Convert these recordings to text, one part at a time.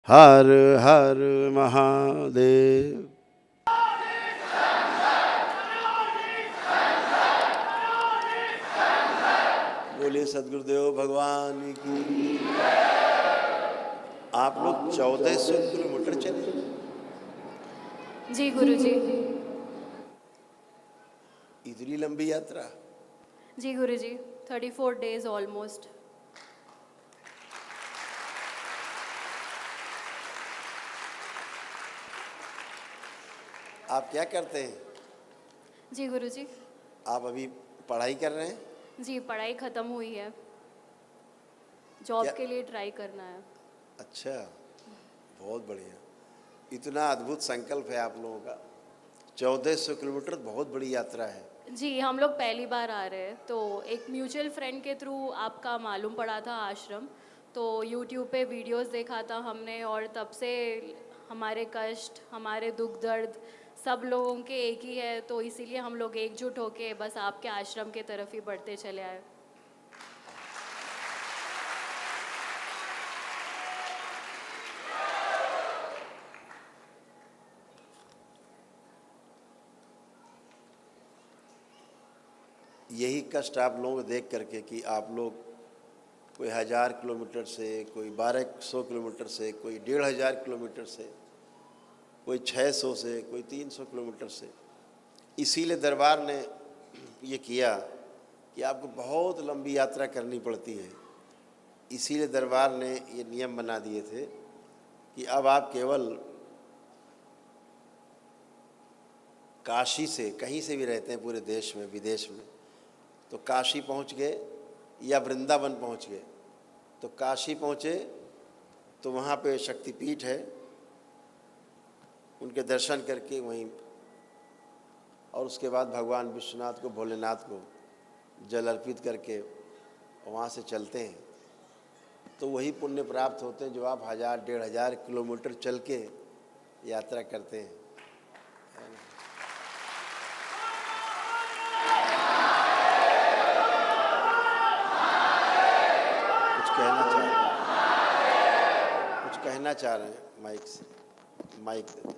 हर हर महादेव। बोलिए सदगुरुदेव भगवान की। आप लोग 1400 किलोमीटर चले? जी गुरुजी। इतनी लंबी यात्रा? जी गुरुजी, 34 डेज ऑलमोस्ट। आप क्या करते हैं? जी गुरुजी। आप अभी पढ़ाई कर रहे हैं? जी, पढ़ाई ख़त्म हुई है, क्या? जॉब के लिए ट्राई करना है। अच्छा, बहुत बढ़िया। इतना अद्भुत संकल्प है आप लोगों का। 1400 किलोमीटर बहुत बड़ी यात्रा है। जी, हम लोग पहली बार आ रहे हैं, तो एक म्यूचुअल फ्रेंड के थ्रू आपका मालूम पड़ा था आश्रम, तो यूट्यूब पे वीडियोस देखा था हमने, और तब से हमारे कष्ट, हमारे दुख दर्द सब लोगों के एक ही है, तो इसीलिए हम लोग एकजुट होके बस आपके आश्रम के तरफ ही बढ़ते चले आए। यही कष्ट आप लोगों को देख करके कि आप लोग कोई 1000 किलोमीटर से, कोई 1200 किलोमीटर से, कोई 1500 किलोमीटर से, कोई 600 से, कोई 300 किलोमीटर से, इसीलिए दरबार ने ये किया कि आपको बहुत लंबी यात्रा करनी पड़ती है। इसीलिए दरबार ने ये नियम बना दिए थे कि अब आप केवल काशी से, कहीं से भी रहते हैं पूरे देश में विदेश में, तो काशी पहुंच गए या वृंदावन पहुंच गए, तो काशी पहुंचे तो वहाँ पे शक्तिपीठ है, उनके दर्शन करके वहीं, और उसके बाद भगवान विश्वनाथ को, भोलेनाथ को जल अर्पित करके वहाँ से चलते हैं, तो वही पुण्य प्राप्त होते हैं जो आप 1000-1500 किलोमीटर चल के यात्रा करते हैं। कुछ कहना चाह रहे हैं? माइक से, माइक दे दें।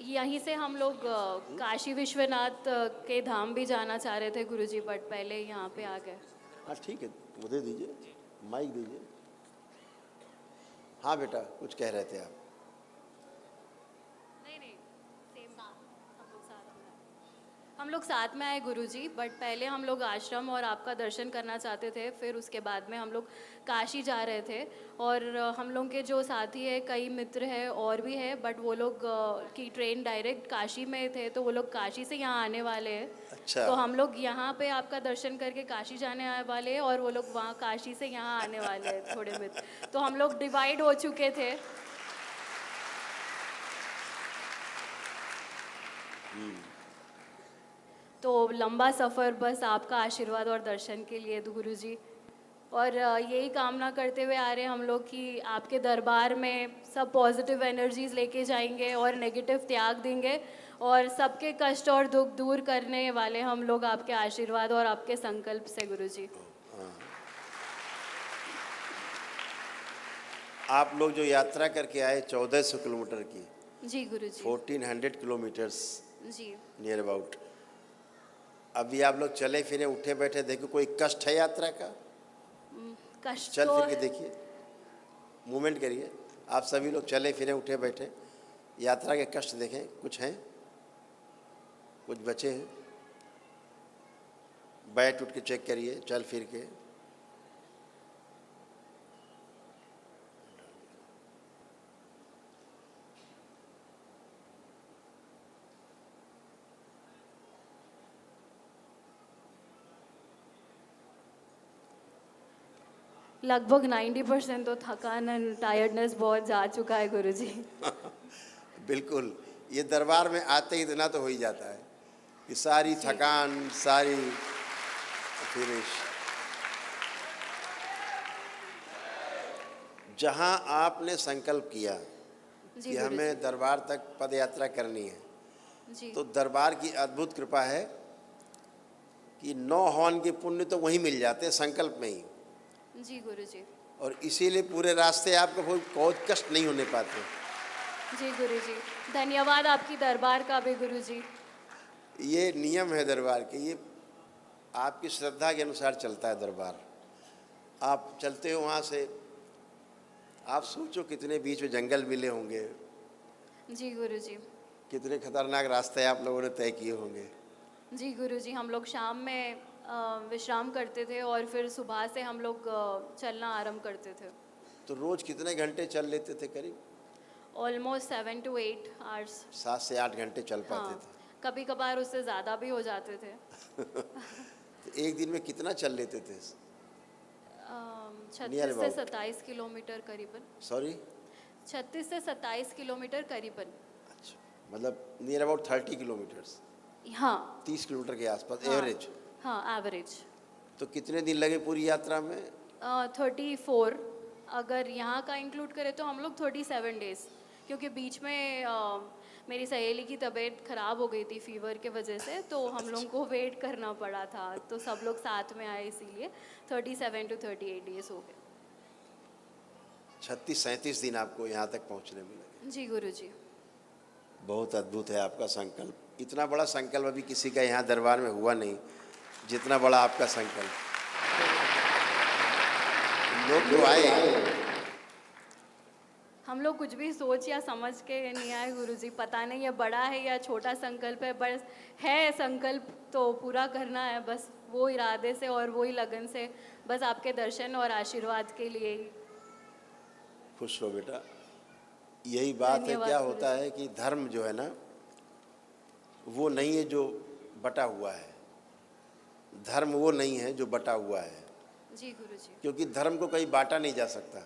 यहीं से हम लोग काशी विश्वनाथ के धाम भी जाना चाह रहे थे गुरुजी, बट पहले यहाँ पे आ गए। हाँ ठीक है, वो दे दीजिए, माइक दीजिए। हाँ बेटा, कुछ कह रहे थे आप? नहीं नहीं, सेम हम लोग साथ में आए गुरुजी, बट पहले हम लोग आश्रम और आपका दर्शन करना चाहते थे, फिर उसके बाद में हम लोग काशी जा रहे थे। और हम लोग के जो साथी है, कई मित्र हैं और भी है, बट वो लोग की ट्रेन डायरेक्ट काशी में थे, तो वो लोग काशी से यहाँ आने वाले हैं। अच्छा। तो हम लोग यहाँ पे आपका दर्शन करके काशी जाने आने वाले हैं, और वो लोग वहाँ काशी से यहाँ आने वाले हैं थोड़े मित्र, तो हम लोग डिवाइड हो चुके थे। तो लंबा सफ़र बस आपका आशीर्वाद और दर्शन के लिए गुरुजी, और यही कामना करते हुए आ रहे हैं हम लोग कि आपके दरबार में सब पॉजिटिव एनर्जीज लेके जाएंगे और नेगेटिव त्याग देंगे, और सबके कष्ट और दुख दूर करने वाले हम लोग आपके आशीर्वाद और आपके संकल्प से गुरुजी। आप लोग जो यात्रा करके आए 1400 किलोमीटर की, जी गुरुजी। 1400 किलोमीटर्स जी। नियर अबाउट, अभी आप लोग चले फिरे, उठे बैठे, देखो कोई कष्ट है यात्रा का? कष्ट चल तो फिर के देखिए, मूवमेंट करिए। आप सभी लोग चले फिरे, उठे बैठे, यात्रा के कष्ट देखें, कुछ हैं? कुछ बचे हैं? बैठ उठ के चेक करिए, चल फिर के। लगभग 90% तो थकान एंड टायर्डनेस बहुत जा चुका है गुरुजी। बिल्कुल, ये दरबार में आते ही इतना तो हो ही जाता है कि सारी थकान, सारी फिनिश। जहाँ आपने संकल्प किया कि हमें दरबार तक पद यात्रा करनी है, जी। तो दरबार की अद्भुत कृपा है कि 9 हवन के पुण्य तो वहीं मिल जाते हैं संकल्प में ही। जी गुरुजी। और इसीलिए पूरे रास्ते आपको बहुत कष्ट नहीं होने पाते। जी गुरुजी। धन्यवाद आपकी दरबार का भी गुरुजी। ये नियम है दरबार के, ये आपकी श्रद्धा के अनुसार चलता है दरबार। आप चलते हो वहाँ से, आप सोचो कितने बीच में जंगल मिले होंगे, जी गुरुजी। कितने खतरनाक रास्ते आप लोगों ने तय किए होंगे। जी गुरुजी, हम लोग शाम में विश्राम करते थे और फिर सुबह से हम लोग चलना आरंभ करते थे। तो रोज़ कितने घंटे चल लेते थे? करीब ऑलमोस्ट 7 to 8 आवर्स। 7 से 8 घंटे चल पाते हाँ, कभी कभार उससे ज़्यादा भी हो जाते थे। थे। तो एक दिन में कितना चल लेते थे? 36 से about. 27 किलोमीटर करीबन। सॉरी, 36 से 27 किलोमीटर करीबन। अच्छा, मतलब नियर अबाउट 30 किलोमीटर्स, हाँ 30 किलोमीटर के आसपास हाँ, एवरेज। हाँ एवरेज। तो कितने दिन लगे पूरी यात्रा में? 34, अगर यहाँ का इंक्लूड करें तो हम लोग 37 डेज, क्योंकि बीच में मेरी सहेली की तबीयत ख़राब हो गई थी फीवर के वजह से, तो हम लोगों को वेट करना पड़ा था, तो सब लोग साथ में आए, इसीलिए 37 to 38 डेज हो गए। 36-37 दिन आपको यहाँ तक पहुँचने में लगे। जी गुरुजी। बहुत अद्भुत है आपका संकल्प। इतना बड़ा संकल्प अभी किसी का यहाँ दरबार में हुआ नहीं, जितना बड़ा आपका संकल्प। लोग तो आए, हम लोग कुछ भी सोच या समझ के नहीं आए गुरुजी, पता नहीं ये बड़ा है या छोटा संकल्प है, बस है संकल्प तो पूरा करना है, बस वो इरादे से और वो ही लगन से, बस आपके दर्शन और आशीर्वाद के लिए ही। खुश रहो बेटा। यही बात है। धन्यवाद क्या गुरुजी। होता है कि धर्म जो है ना, वो नहीं है जो बटा हुआ है। धर्म वो नहीं है जो बटा हुआ है, जी गुरुजी। क्योंकि धर्म को कहीं बांटा नहीं जा सकता।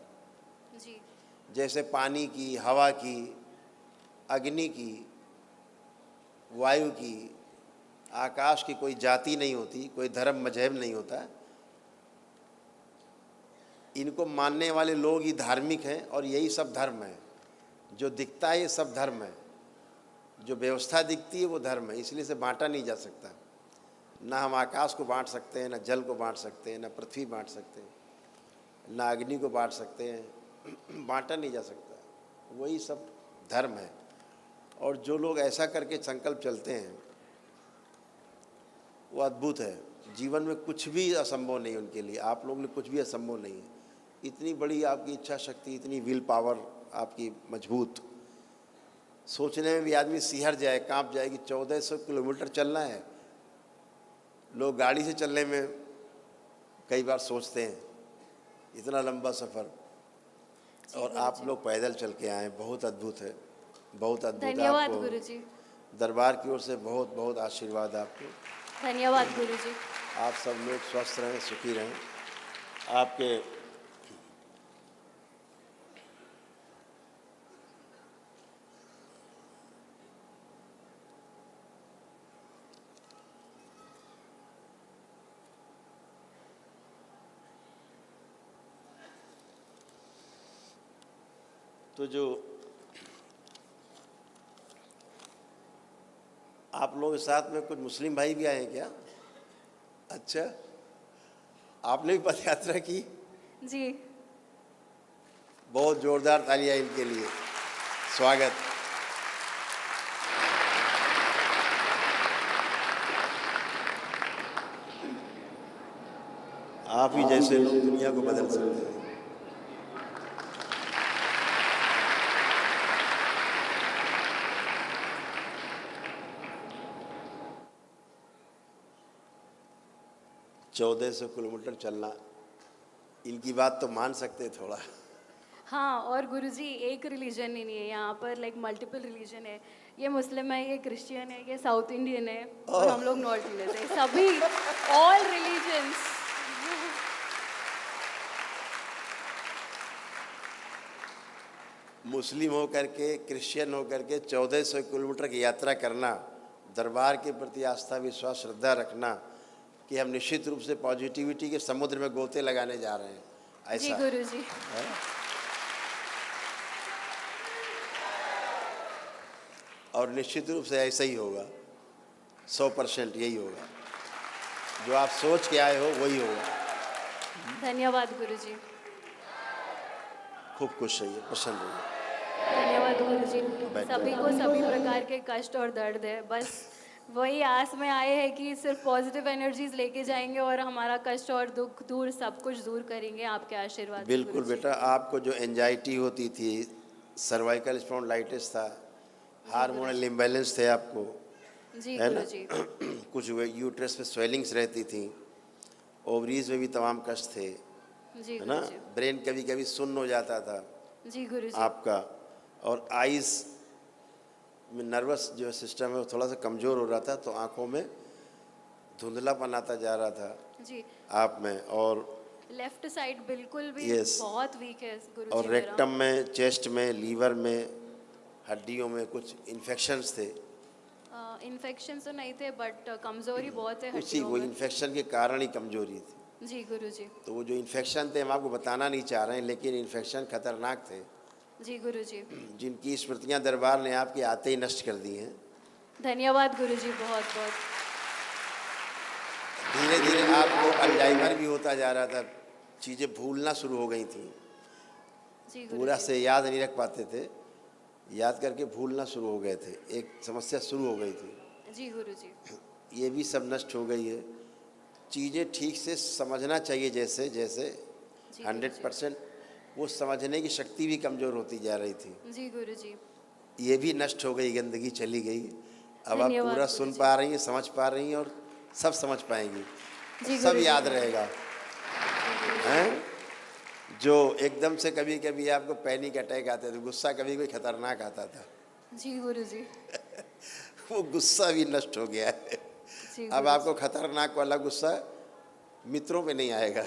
जी जैसे पानी की, हवा की, अग्नि की, वायु की, आकाश की कोई जाति नहीं होती, कोई धर्म मजहब नहीं होता। इनको मानने वाले लोग ही धार्मिक हैं, और यही सब धर्म है। जो दिखता है ये सब धर्म है, जो व्यवस्था दिखती है वो धर्म है। इसलिए से बांटा नहीं जा सकता। ना हम आकाश को बांट सकते हैं, ना जल को बांट सकते हैं, ना पृथ्वी बांट सकते हैं, ना अग्नि को बांट सकते हैं। बांटा नहीं जा सकता, वही सब धर्म है। और जो लोग ऐसा करके संकल्प चलते हैं वो अद्भुत है। जीवन में कुछ भी असंभव नहीं उनके लिए। आप लोगों ने कुछ भी असंभव नहीं है। इतनी बड़ी आपकी इच्छा शक्ति, इतनी विल पावर आपकी मजबूत, सोचने में भी आदमी सिहर जाए, कांप जाए कि 1400 किलोमीटर चलना है। लोग गाड़ी से चलने में कई बार सोचते हैं, इतना लंबा सफ़र, और आप लोग पैदल चल के आए। बहुत अद्भुत है, बहुत अद्भुत। धन्यवाद आपको गुरुजी। दरबार की ओर से बहुत बहुत आशीर्वाद आपको। धन्यवाद गुरुजी। आप सब लोग स्वस्थ रहें, सुखी रहें। आपके तो जो आप लोगों के साथ में कुछ मुस्लिम भाई भी आए हैं क्या? अच्छा, आपने भी पद यात्रा की? जी बहुत जोरदार तालियां इनके लिए। स्वागत। आप ही जैसे लोग दुनिया को बदल सकते हैं। चौदह 1400 किलोमीटर चलना, इनकी बात तो मान सकते हैं थोड़ा। हाँ, और गुरुजी एक रिलीजन ही नहीं है यहाँ पर, लाइक मल्टीपल रिलीजन है। ये मुस्लिम है, ये क्रिश्चियन है, ये साउथ इंडियन है, और हम लोग नॉर्थ इंडियन है। सभी ऑल रिलीजन्स। मुस्लिम होकर के, क्रिश्चियन होकर के 1400 किलोमीटर की यात्रा करना, दरबार के प्रति आस्था, विश्वास, श्रद्धा रखना कि हम निश्चित रूप से पॉजिटिविटी के समुद्र में गोते लगाने जा रहे हैं, जी ऐसा गुरुजी। है। और निश्चित रूप से ऐसा ही होगा, 100% यही होगा। जो आप सोच के आए हो वही होगा। धन्यवाद गुरुजी। खूब खुश रहिए, प्रसन्न रहिए। धन्यवाद गुरुजी। बैठ सभी को सभी प्रकार के कष्ट और दर्द है, बस वही आस में आए हैं कि सिर्फ पॉजिटिव एनर्जीज लेके जाएंगे और हमारा कष्ट और दुख दूर सब कुछ दूर करेंगे आपके आशीर्वाद से बिल्कुल गुरुजी। बेटा, आपको जो एंजाइटी होती थी, सर्वाइकल स्पॉन्डिलाइटिस था, हार्मोनल इम्बैलेंस थे आपको, जी है ना? गुरुजी। कुछ यूट्रस पे स्वेलिंग्स रहती थी, ओवरीज में भी तमाम कष्ट थे, जी है ना? गुरुजी। ब्रेन कभी कभी सुन्न हो जाता था जी गुरुजी। आपका, और आइज़ में नर्वस जो सिस्टम है वो थोड़ा सा कमज़ोर हो रहा था, तो आंखों में धुंधलापन आता जा रहा था जी। आप में, और लेफ्ट साइड बिल्कुल भी यस, बहुत वीक है और गुरुजी मेरा। रेक्टम में, चेस्ट में, लीवर में, हड्डियों में कुछ इन्फेक्शंस थे। इन्फेक्शन तो नहीं थे बट कमजोरी बहुत है उसी हड्डियों वो में। इन्फेक्शन के कारण ही कमजोरी थी। जी गुरुजी। तो वो जो इन्फेक्शन थे हम आपको बताना नहीं चाह रहे हैं, लेकिन इन्फेक्शन खतरनाक थे, जी गुरुजी। जिनकी स्मृतियां दरबार ने आपके आते ही नष्ट कर दी हैं। धन्यवाद गुरुजी बहुत बहुत। धीरे धीरे आपको अल्जाइमर भी होता जा रहा था, चीज़ें भूलना शुरू हो गई थी, जी पूरा गुरुजी। से याद नहीं रख पाते थे, याद करके भूलना शुरू हो गए थे, एक समस्या शुरू हो गई थी, जी गुरुजी। ये भी सब नष्ट हो गई है। चीज़ें ठीक से समझना चाहिए, जैसे जैसे जी 100% वो समझने की शक्ति भी कमज़ोर होती जा रही थी, जी गुरुजी। ये भी नष्ट हो गई, गंदगी चली गई। अब आप धन्यवाद पूरा सुन गुरुजी। पा रही हैं, समझ पा रही हैं, और सब समझ पाएंगी, जी सब गुरुजी। याद रहेगा, हैं? जो एकदम से कभी कभी आपको पैनिक अटैक आते थे, गुस्सा कभी कोई खतरनाक आता था, जी गुरुजी। वो गुस्सा भी नष्ट हो गया है। जी अब गुरुजी। आपको खतरनाक वाला गुस्सा मित्रों पे नहीं आएगा,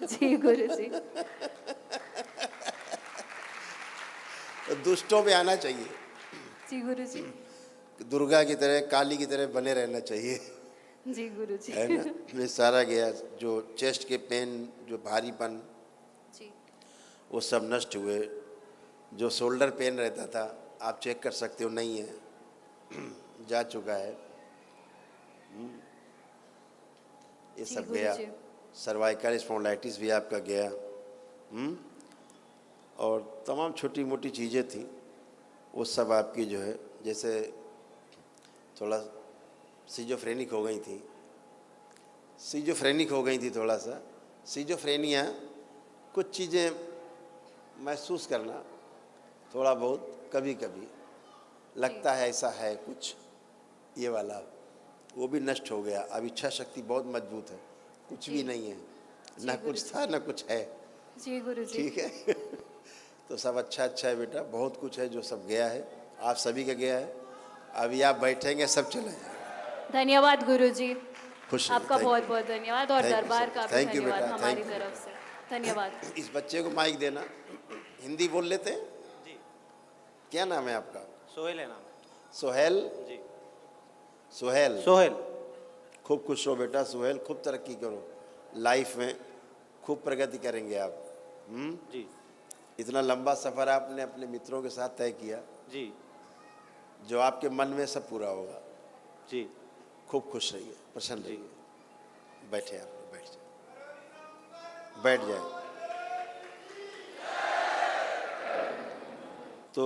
जी गुरुजी। तो दुष्टों पे आना चाहिए। जी गुरुजी। दुर्गा की तरह, काली की तरह बने रहना चाहिए, जी गुरुजी। है ना? ये सारा गया, जो चेस्ट के पेन, जो भारीपन, जी वो सब नष्ट हुए। जो शोल्डर पेन रहता था, आप चेक कर सकते हो, नहीं है, जा चुका है, ये जी सब गया। गुरुजी। सर्वाइकल स्पॉन्डिलाइटिस भी आपका गया, और तमाम छोटी मोटी चीज़ें थी, वो सब आपकी जो है, जैसे थोड़ा सिजोफ्रेनिक हो गई थी, थोड़ा सा सिजोफ्रेनिया, कुछ चीज़ें महसूस करना थोड़ा बहुत, कभी कभी लगता है ऐसा है कुछ, ये वाला वो भी नष्ट हो गया। अब इच्छा शक्ति बहुत मजबूत है, कुछ भी नहीं है, ना कुछ था ना कुछ है, जी गुरुजी। ठीक है। तो सब अच्छा अच्छा है बेटा, बहुत कुछ है जो सब गया है, आप सभी का गया है। अभी आप बैठेंगे, सब चला जाएगा। धन्यवाद गुरुजी। खुश रहिए, आपका thank बहुत you। बहुत धन्यवाद, और Thank you दरबार so का much। भी Thank you धन्यवाद बेटा, हमारी thank you। तरफ से। धन्यवाद। इस बच्चे को माइक देना, हिंदी बोल लेते हैं जी। क्या नाम है आपका? सोहेल है नाम। सोहेल। जी। सोहेल, सोहेल। खूब खुश हो बेटा सोहेल, खूब तरक्की करो लाइफ में, खूब प्रगति करेंगे आप। जी। इतना लंबा सफ़र आपने अपने मित्रों के साथ तय किया, जी। जो आपके मन में सब पूरा होगा। जी। खूब खुश रहिए, प्रसन्न जी। रहिए। बैठे आप, बैठ जाए। तो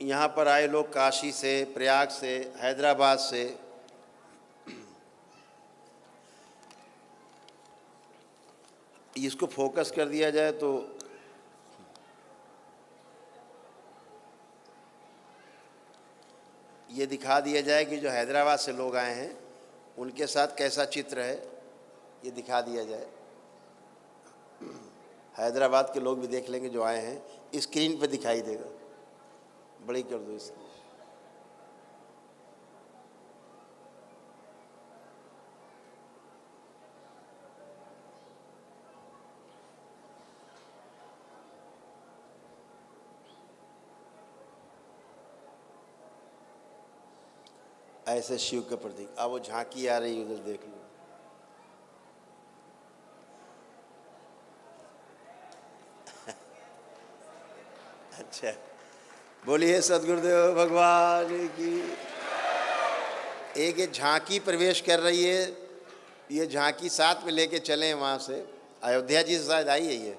यहाँ पर आए लोग काशी से, प्रयाग से, हैदराबाद से, इसको फोकस कर दिया जाए तो ये दिखा दिया जाए कि जो हैदराबाद से लोग आए हैं उनके साथ कैसा चित्र है, ये दिखा दिया जाए। हैदराबाद के लोग भी देख लेंगे जो आए हैं, स्क्रीन पे दिखाई देगा, बड़ी कर दो इसको। ऐसे शिव के प्रतीक, अब वो झांकी आ रही है, उधर देख लो। अच्छा, बोलिए सदगुरुदेव भगवान की। एक ये झांकी प्रवेश कर रही है, ये झांकी साथ में लेके चलें वहाँ से, अयोध्या जी से शायद आई है ये,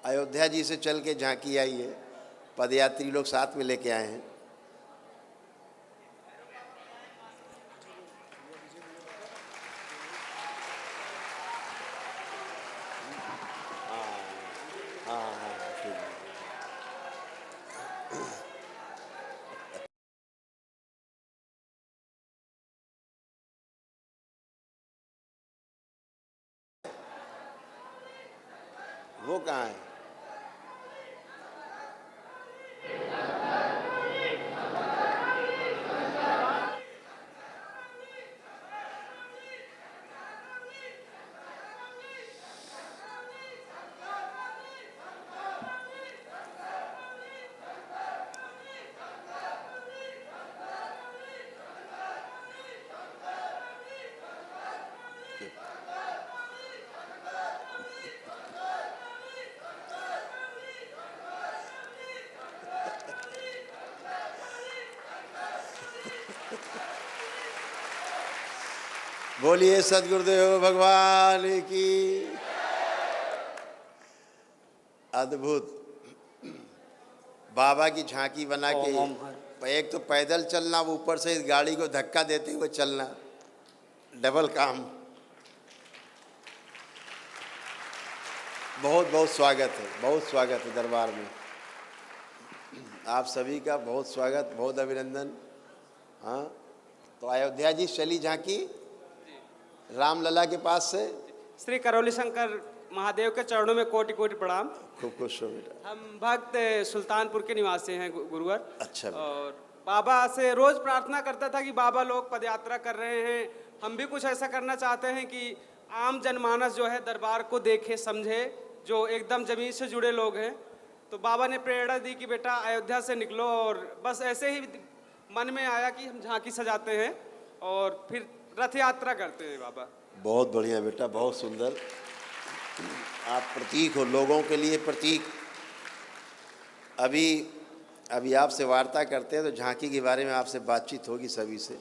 अयोध्या जी से चल के झांकी आई है, पदयात्री लोग साथ में लेके आए हैं। ठीक है। वो कहाँ है? बोलिए सदगुरुदेव भगवान की। अद्भुत बाबा की झांकी बना के, एक तो पैदल चलना, वो ऊपर से इस गाड़ी को धक्का देते हुए चलना, डबल काम। बहुत बहुत स्वागत है, बहुत स्वागत है दरबार में। आप सभी का बहुत स्वागत, बहुत अभिनंदन। हाँ, तो अयोध्या जी चली झांकी रामलला के पास से। श्री करौली शंकर महादेव के चरणों में कोटि कोटि प्रणाम। खूब खुश हो बेटा। हम भक्त सुल्तानपुर के निवासी हैं गुरुवर। अच्छा बेटा। और बाबा से रोज प्रार्थना करता था कि बाबा लोग पदयात्रा कर रहे हैं, हम भी कुछ ऐसा करना चाहते हैं कि आम जनमानस जो है दरबार को देखे समझे, जो एकदम जमीन से जुड़े लोग हैं। तो बाबा ने प्रेरणा दी कि बेटा अयोध्या से निकलो, और बस ऐसे ही मन में आया कि हम झांकी सजाते हैं और फिर रथ यात्रा करते हैं बाबा। बहुत बढ़िया बेटा, बहुत सुंदर। आप प्रतीक हो, लोगों के लिए प्रतीक। अभी आपसे वार्ता करते हैं तो झांकी के बारे में आपसे बातचीत होगी सभी से।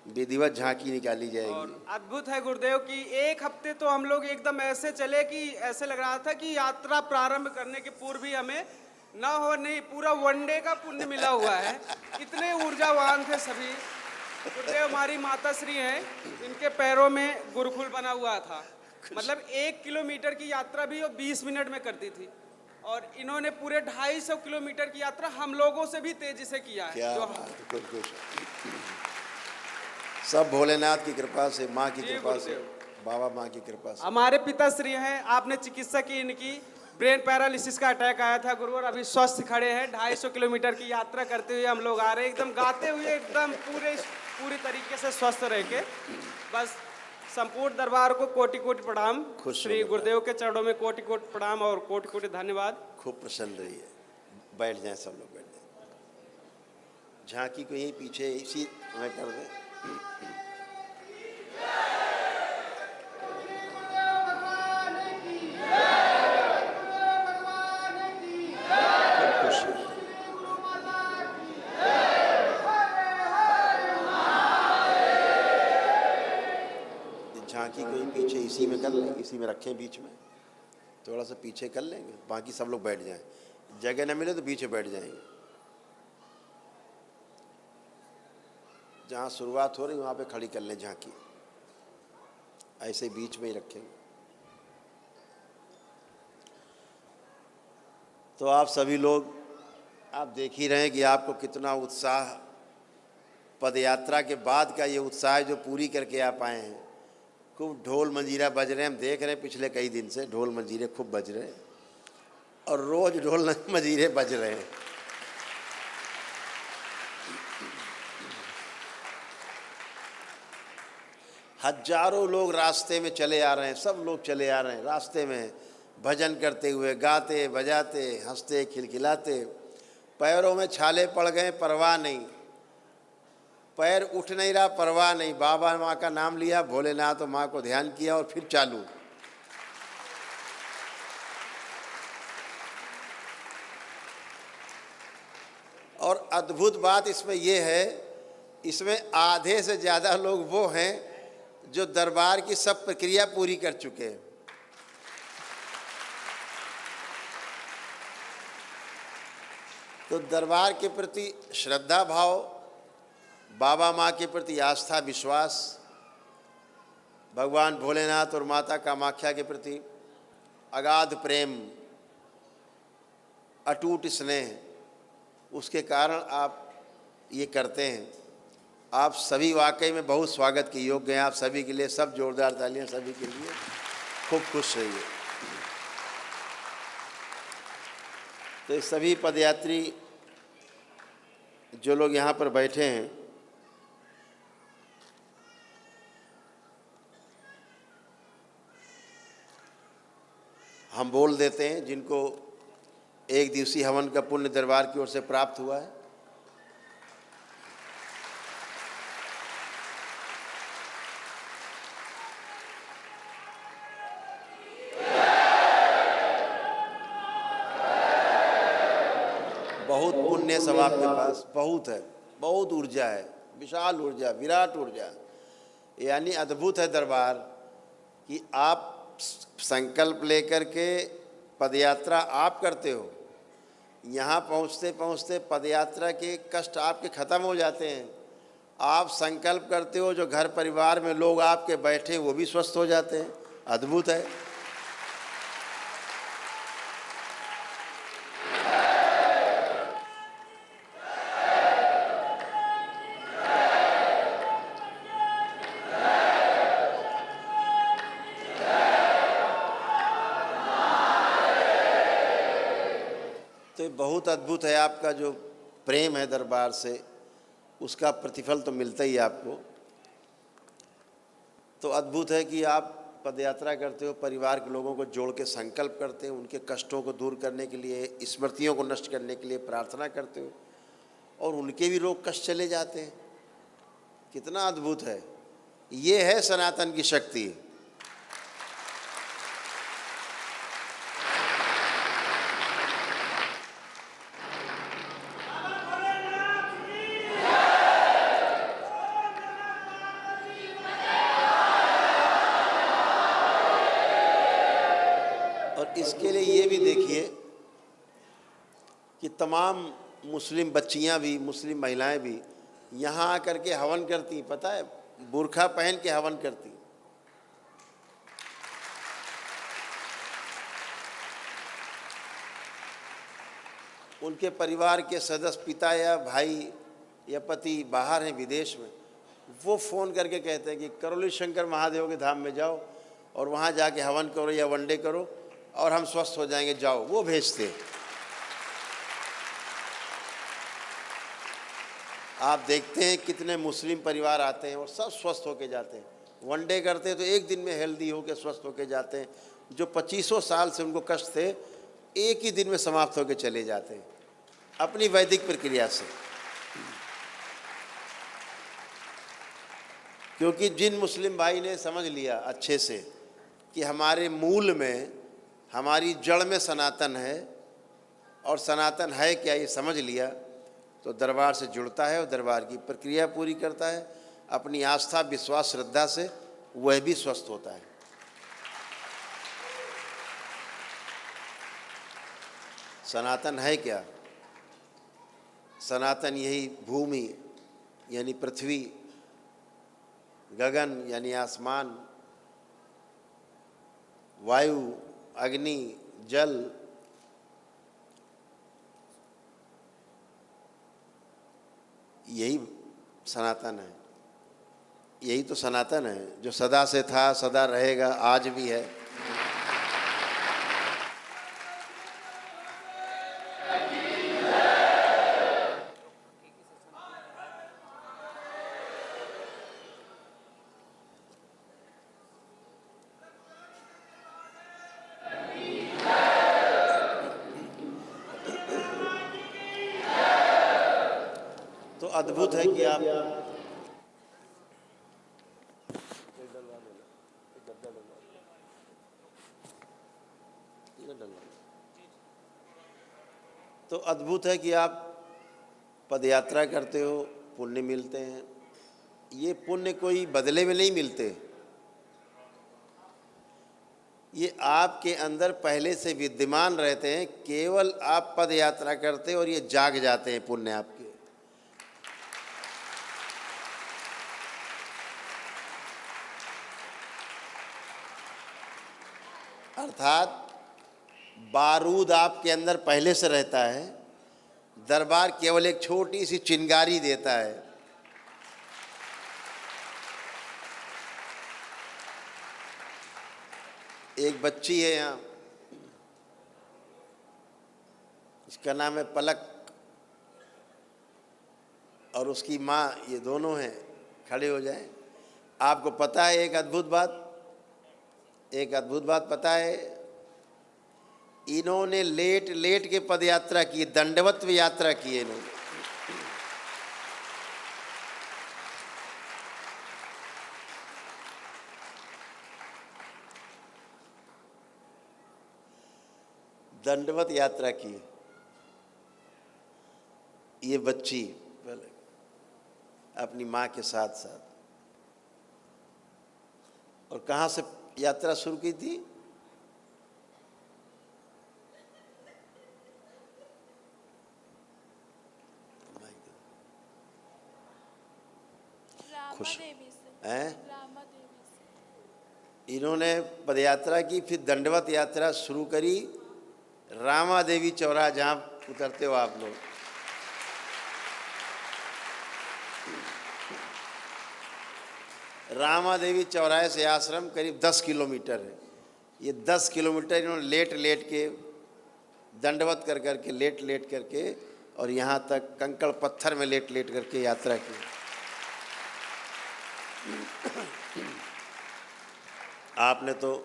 विधिवत झांकी निकाली जाएगी। और अद्भुत है गुरुदेव कि एक हफ्ते तो हम लोग एकदम ऐसे चले कि ऐसे लग रहा था कि यात्रा प्रारंभ करने के पूर्व ही हमें ना हो नहीं पूरा वनडे का पुण्य मिला हुआ है। इतने ऊर्जावान थे सभी। गुरुदेव हमारी माता श्री हैं, इनके पैरों में गुरुकुल बना हुआ था, मतलब 1 किलोमीटर की यात्रा भी वो 20 मिनट में करती थी, और इन्होंने पूरे 250 किलोमीटर की यात्रा हम लोगों से भी तेजी से किया है। क्या सब भोलेनाथ की कृपा से, माँ की कृपा से, बाबा माँ की कृपा से। हमारे पिताश्री हैं, आपने चिकित्सा की, इनकी ब्रेन पैरालिसिस का अटैक आया था गुरुवर, अभी स्वस्थ खड़े हैं। 250 किलोमीटर की यात्रा करते हुए हम लोग आ रहे हैं, एकदम गाते हुए, एकदम पूरी तरीके से स्वस्थ रह के। बस संपूर्ण दरबार को कोटि कोटि प्रणाम। श्री गुरुदेव के चरणों में कोटि कोटि प्रणाम और कोटि कोटि धन्यवाद। खूब प्रसन्न रहिए। बैठ जाएं, सब लोग बैठ जाएं। झांकी को यहीं पीछे इसी में कर दें। झांकी को ही पीछे इसी में कर लें, इसी में रखें बीच में, थोड़ा सा पीछे कर लेंगे, बाकी सब लोग बैठ जाएं। जगह न मिले तो पीछे बैठ जाएंगे। जहाँ शुरुआत हो रही वहाँ पे खड़ी कर लें झांकी, ऐसे बीच में ही रखेंगे। तो आप सभी लोग, आप देख ही रहे हैं कि आपको कितना उत्साह, पदयात्रा के बाद का ये उत्साह जो पूरी करके आप आए हैं। खूब ढोल मंजीरा बज रहे हैं, हम देख रहे हैं पिछले कई दिन से ढोल मंजीरे खूब बज रहे हैं, और रोज़ ढोल मंजीरे बज रहे हैं। हजारों लोग रास्ते में चले आ रहे हैं, सब लोग चले आ रहे हैं रास्ते में, भजन करते हुए, गाते बजाते, हंसते खिलखिलाते। पैरों में छाले पड़ गए, परवाह नहीं, पैर उठ नहीं रहा, परवाह नहीं। बाबा माँ का नाम लिया, भोलेनाथ और माँ को ध्यान किया, और फिर चालू। और अद्भुत बात इसमें यह है, इसमें आधे से ज़्यादा लोग वो हैं जो दरबार की सब प्रक्रिया पूरी कर चुके हैं। तो दरबार के प्रति श्रद्धा भाव, बाबा माँ के प्रति आस्था विश्वास, भगवान भोलेनाथ और माता कामाख्या के प्रति अगाध प्रेम, अटूट स्नेह, उसके कारण आप ये करते हैं। आप सभी वाकई में बहुत स्वागत के योग्य हैं। आप सभी के लिए सब जोरदार तालियां सभी के लिए। खूब खुश रहिए। तो ये सभी पदयात्री जो लोग यहाँ पर बैठे हैं, हम बोल देते हैं जिनको एक दिवसीय हवन का पुण्य दरबार की ओर से प्राप्त हुआ है। बहुत पुण्य सब आपके पास, बहुत है, बहुत ऊर्जा है, विशाल ऊर्जा, विराट ऊर्जा। यानी अद्भुत है दरबार कि आप संकल्प लेकर के पदयात्रा आप करते हो, यहाँ पहुँचते पहुँचते पदयात्रा के कष्ट आपके ख़त्म हो जाते हैं। आप संकल्प करते हो, जो घर परिवार में लोग आपके बैठे वो भी स्वस्थ हो जाते हैं। अद्भुत है। तो ये बहुत अद्भुत है। आपका जो प्रेम है दरबार से, उसका प्रतिफल तो मिलता ही है आपको। तो अद्भुत है कि आप पदयात्रा करते हो, परिवार के लोगों को जोड़ के संकल्प करते हो, उनके कष्टों को दूर करने के लिए, स्मृतियों को नष्ट करने के लिए प्रार्थना करते हो, और उनके भी रोग कष्ट चले जाते हैं। कितना अद्भुत है। ये है सनातन की शक्ति। इसके लिए ये भी देखिए कि तमाम मुस्लिम बच्चियां भी, मुस्लिम महिलाएं भी यहाँ आकर के हवन करती। पता है, बुर्खा पहन के हवन करती। उनके परिवार के सदस्य, पिता या भाई या पति बाहर हैं, विदेश में, वो फ़ोन करके कहते हैं कि करौली शंकर महादेव के धाम में जाओ और वहाँ जाके हवन करो या वनडे करो और हम स्वस्थ हो जाएंगे, जाओ। वो भेजते। आप देखते हैं कितने मुस्लिम परिवार आते हैं और सब स्वस्थ होके जाते हैं। वनडे करते हैं तो एक दिन में हेल्दी होके स्वस्थ होके जाते हैं। जो 2500 साल से उनको कष्ट थे, एक ही दिन में समाप्त होके चले जाते हैं अपनी वैदिक प्रक्रिया से। क्योंकि जिन मुस्लिम भाई ने समझ लिया अच्छे से कि हमारे मूल में, हमारी जड़ में सनातन है, और सनातन है क्या ये समझ लिया, तो दरबार से जुड़ता है और दरबार की प्रक्रिया पूरी करता है। अपनी आस्था, विश्वास, श्रद्धा से वह भी स्वस्थ होता है। सनातन है क्या? सनातन यही भूमि यानी पृथ्वी, गगन यानी आसमान, वायु, अग्नि, जल, यही सनातन है। यही तो सनातन है जो सदा से था, सदा रहेगा, आज भी है। तो अद्भुत है कि आप तो अद्भुत है कि आप पदयात्रा करते हो, पुण्य मिलते हैं। ये पुण्य कोई बदले में नहीं मिलते, ये आपके अंदर पहले से विद्यमान रहते हैं, केवल आप पद यात्रा करते हैं और ये जाग जाते हैं पुण्य आपके। अर्थात बारूद आपके अंदर पहले से रहता है, दरबार केवल एक छोटी सी चिंगारी देता है। एक बच्ची है यहाँ, इसका नाम है पलक, और उसकी माँ, ये दोनों हैं। खड़े हो जाएं। आपको पता है एक अद्भुत बात पता है, इन्होंने लेट लेट के पद यात्रा की, दंडवत यात्रा की है इन्होंने। दंडवत यात्रा की ये बच्ची पहले अपनी माँ के साथ साथ। और कहाँ से यात्रा शुरू की थी? खुश हैं? इन्होंने पदयात्रा की, फिर दंडवत यात्रा शुरू करी रामा देवी चौराहा, जहाँ उतरते हो आप लोग। रामा देवी चौराहे से आश्रम करीब 10 किलोमीटर है। ये 10 किलोमीटर इन्होंने लेट लेट के, दंडवत कर करके, लेट लेट करके, और यहाँ तक कंकड़ पत्थर में लेट लेट करके यात्रा की। आपने तो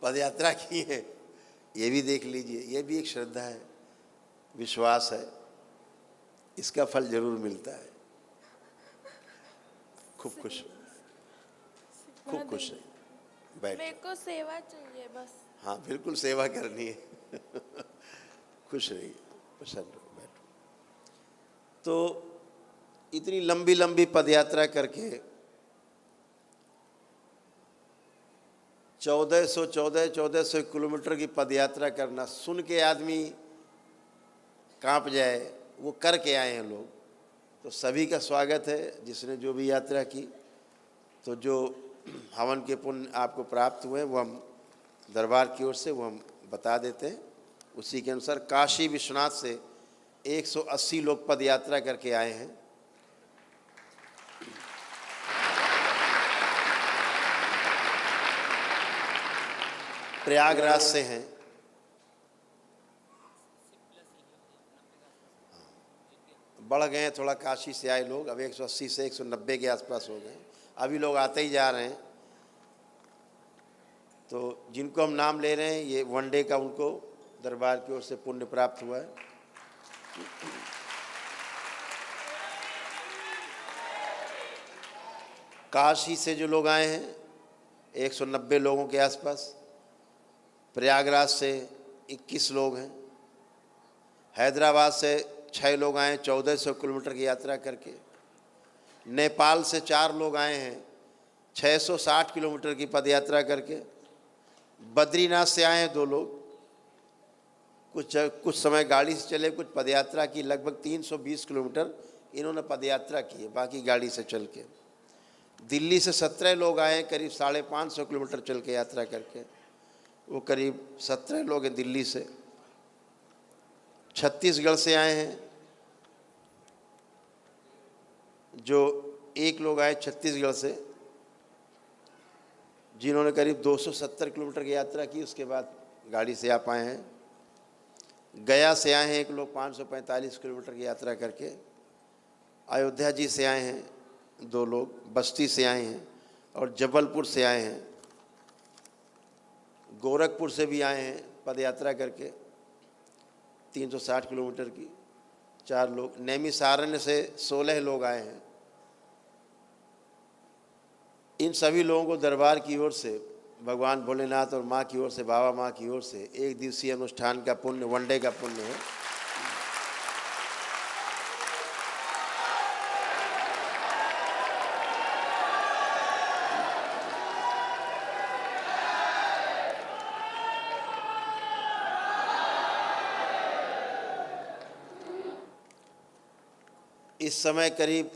पदयात्रा की है, ये भी देख लीजिए। ये भी एक श्रद्धा है, विश्वास है, इसका फल जरूर मिलता है। खूब खुश है। बैठ। मेरे को सेवा चाहिए बस। हाँ बिल्कुल, सेवा करनी है। खुश रहिए, प्रसन्न रहो, बैठो। तो इतनी लंबी लंबी पदयात्रा करके 1400 किलोमीटर की पदयात्रा करना, सुन के आदमी कांप जाए, वो करके आए हैं लोग। तो सभी का स्वागत है जिसने जो भी यात्रा की। तो जो हवन के पुण्य आपको प्राप्त हुए वो हम दरबार की ओर से वो हम बता देते हैं। उसी के अनुसार काशी विश्वनाथ से 180 लोग पद यात्रा करके आए हैं। प्रयागराज से हैं, बढ़ गए हैं थोड़ा, काशी से आए लोग अब 180 से 190 के आसपास हो गए। अभी लोग आते ही जा रहे हैं। तो जिनको हम नाम ले रहे हैं, ये वनडे का उनको दरबार की ओर से पुण्य प्राप्त हुआ है। काशी से जो लोग आए हैं 190 लोगों के आसपास, प्रयागराज से 21 लोग हैं, हैदराबाद से 6 लोग आए 1400 किलोमीटर की यात्रा करके, नेपाल से 4 लोग आए हैं 660 किलोमीटर की पदयात्रा करके, बद्रीनाथ से आए हैं 2 लोग, कुछ समय गाड़ी से चले, कुछ पदयात्रा की, लगभग 320 किलोमीटर इन्होंने पदयात्रा की है, बाकी गाड़ी से चल के। दिल्ली से 17 लोग आए हैं करीब 550 किलोमीटर चल के यात्रा करके, वो करीब 17 लोग हैं दिल्ली से। छत्तीसगढ़ से आए हैं जो 1 लोग आए छत्तीसगढ़ से, जिन्होंने करीब 270 किलोमीटर की यात्रा की, उसके बाद गाड़ी से आप आए हैं। गया से आए हैं 1 लोग 545 किलोमीटर की यात्रा करके। अयोध्या जी से आए हैं 2 लोग, बस्ती से आए हैं, और जबलपुर से आए हैं। गोरखपुर से भी आए हैं पदयात्रा करके 360 किलोमीटर की, 4 लोग। नैमिषारण्य से 16 लोग आए हैं। इन सभी लोगों को दरबार की ओर से, भगवान भोलेनाथ और माँ की ओर से, बाबा माँ की ओर से 1 दिवसीय अनुष्ठान का पुण्य, वनडे का पुण्य है। इस समय करीब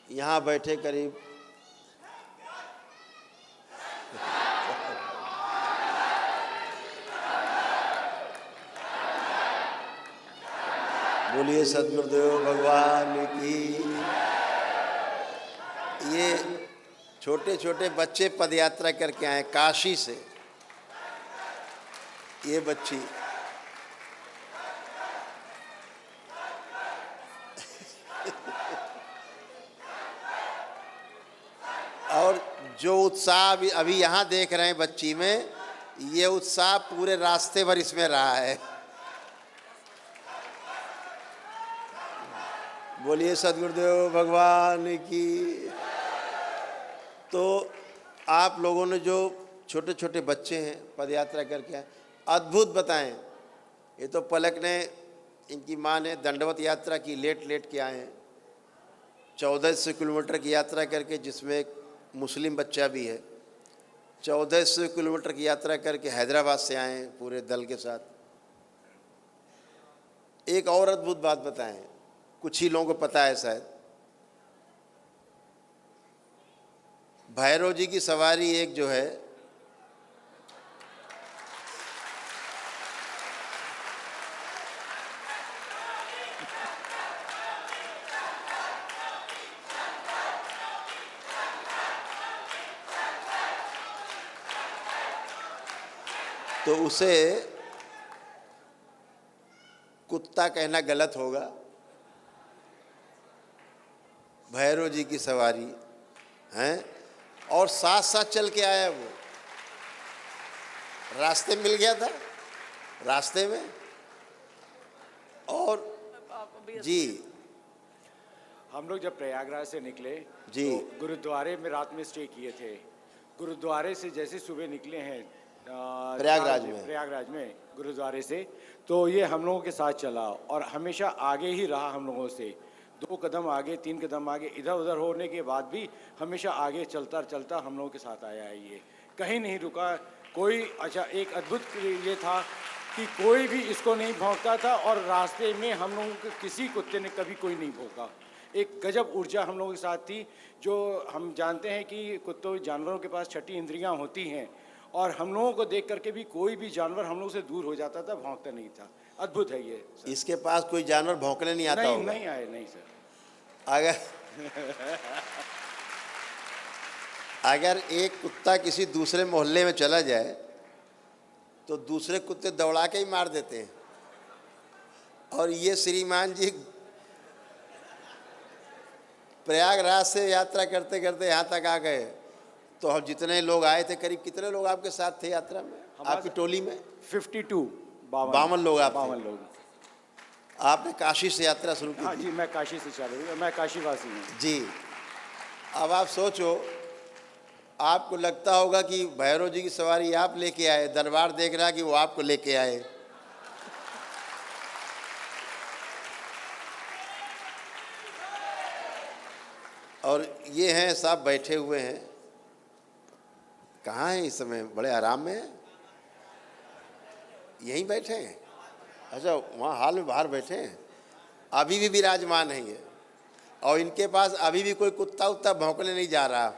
यहाँ बैठे करीब बोलिए सद्गुरुदेव भगवान की। ये छोटे छोटे बच्चे पदयात्रा करके आए काशी से। ये बच्ची और जो उत्साह अभी यहाँ देख रहे हैं बच्ची में, ये उत्साह पूरे रास्ते भर इसमें रहा है। बोलिए सद्गुरुदेव भगवान की। तो आप लोगों ने जो छोटे छोटे बच्चे हैं पदयात्रा करके आए, अद्भुत बताएं। ये तो पलक ने, इनकी माँ ने दंडवत यात्रा की, लेट लेट के आए हैं 1400 किलोमीटर की यात्रा करके, जिसमें एक मुस्लिम बच्चा भी है। 1400 किलोमीटर की यात्रा करके हैदराबाद से आए हैं पूरे दल के साथ। एक और अद्भुत बात बताएं, कुछ ही लोगों को पता है शायद, भैरव जी की सवारी एक जो है, तो उसे कुत्ता कहना गलत होगा। भैरव जी की सवारी हैं, और साथ साथ चल के आया वो। रास्ते मिल गया था, रास्ते में। और जी, हम लोग जब प्रयागराज से निकले जी, तो गुरुद्वारे में रात में स्टे किए थे। गुरुद्वारे से जैसे सुबह निकले हैं प्रयागराज में गुरुद्वारे से, तो ये हम लोगों के साथ चला और हमेशा आगे ही रहा हम लोगों से। 2 कदम आगे, 3 कदम आगे, इधर उधर होने के बाद भी हमेशा आगे चलता चलता हम लोगों के साथ आया है। ये कहीं नहीं रुका कोई। अच्छा, एक अद्भुत ये था कि कोई भी इसको नहीं भौंकता था, और रास्ते में हम लोगों के किसी कुत्ते ने कभी कोई नहीं भौंका। एक गजब ऊर्जा हम लोगों के साथ थी। जो हम जानते हैं कि कुत्तों, जानवरों के पास 6 इंद्रियां होती हैं, और हम लोगों को देख करके भी कोई भी जानवर हम लोग से दूर हो जाता था, भौंकता नहीं था। अद्भुत है ये सर। इसके पास कोई जानवर भौंकने नहीं आता होगा। नहीं आए, नहीं सर। अगर एक कुत्ता किसी दूसरे मोहल्ले में चला जाए तो दूसरे कुत्ते दौड़ा के ही मार देते हैं। और ये श्रीमान जी प्रयागराज से यात्रा करते करते यहाँ तक आ गए। तो हम जितने लोग आए थे, करीब कितने लोग आपके साथ थे यात्रा में, आपकी टोली में? 52 52 लोग आप थे। 52 लोग। आपने काशी से यात्रा शुरू की? हाँ जी, मैं काशी से चालू, मैं काशीवासी हूँ जी। अब आप सोचो, आपको लगता होगा कि भैरव जी की सवारी आप लेके आए, दरबार देख रहा कि वो आपको लेके आए। और ये हैं साहब बैठे हुए हैं, कहाँ हैं इस समय? बड़े आराम में हैं, यहीं बैठे हैं। अच्छा, वहाँ हाल में बाहर बैठे हैं, अभी भी विराजमान हैं ये। और इनके पास अभी भी कोई कुत्ता उत्ता भौंकने नहीं जा रहा।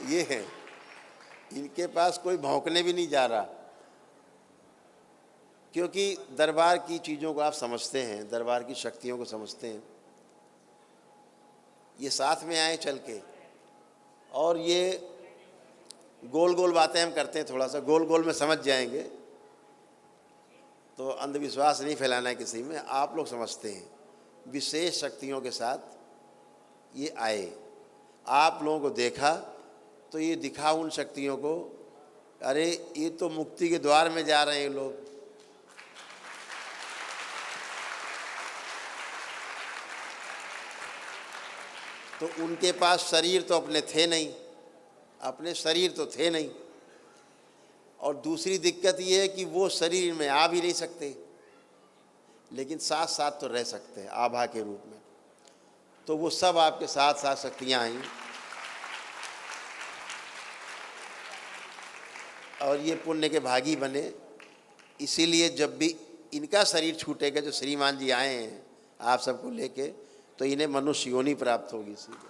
ये है, इनके पास कोई भौंकने भी नहीं जा रहा, क्योंकि दरबार की चीज़ों को आप समझते हैं, दरबार की शक्तियों को समझते हैं। ये साथ में आए चल के, और ये गोल गोल बातें हम करते हैं, थोड़ा सा गोल गोल में समझ जाएंगे। तो अंधविश्वास नहीं फैलाना है किसी में, आप लोग समझते हैं। विशेष शक्तियों के साथ ये आए, आप लोगों को देखा तो ये दिखा उन शक्तियों को, अरे ये तो मुक्ति के द्वार में जा रहे हैं लोग। तो उनके पास शरीर तो अपने थे नहीं, अपने शरीर तो थे नहीं, और दूसरी दिक्कत ये है कि वो शरीर में आ भी नहीं सकते, लेकिन साथ साथ तो रह सकते हैं आभा के रूप में। तो वो सब आपके साथ साथ शक्तियाँ आई। और ये पुण्य के भागी बने। इसीलिए जब भी इनका शरीर छूटेगा, जो श्रीमान जी आए हैं आप सबको लेके, तो इन्हें मनुष्य योनि प्राप्त होगी सीधे।